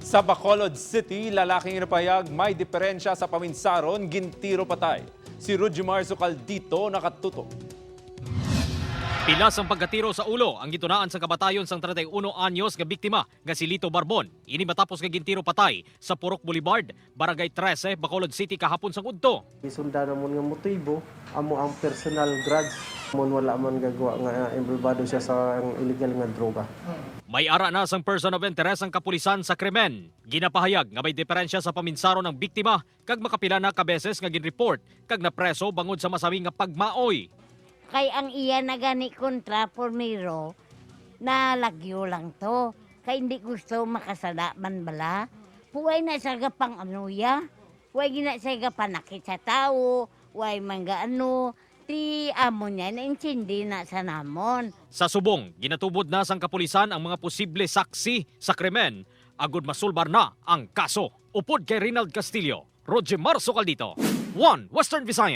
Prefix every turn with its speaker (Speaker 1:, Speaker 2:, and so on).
Speaker 1: Sa Bacolod City, lalaking inapayag may diferensya sa paminsaron, gintiro patay. Si Rudimar Zucaldito nakatuto.
Speaker 2: Pilas ang pagkatiro sa ulo ang gitunaan sa kabatayon sang 31 anyos nga biktima nga si Lito Barbon. Ini matapos nga gintiro patay sa Purok Boulevard, Barangay 13, Bacolod City kahapon sang udto.
Speaker 3: Isunda namon nga motibo, amo ang personal grudge. Mon wala man gagawa nga involvado siya sa illegal nga droga.
Speaker 2: May ara na sang person of interest ang kapulisan sa krimen. Ginapahayag nga may diferensya sa paminsaro ng biktima kag makapila na ka beses nga ginreport kag napreso bangod sa masawi nga pagmaoy.
Speaker 4: Kay ang iya na gani kontra pormiro, na lagyo lang to. Kay hindi gusto makasala man bala. Huwag na sa gapang anuya. Huwag na sa gapanakit sa tao. Huwag mangga ano. Ti amo niya na intindi na sa namon.
Speaker 2: Sa subong, ginatubod na sang kapulisan ang mga posible saksi sa krimen. Agud masulbar na ang kaso. Upod kay Rinald Castillo, Rudimar Zucaldito, One Western Visayas.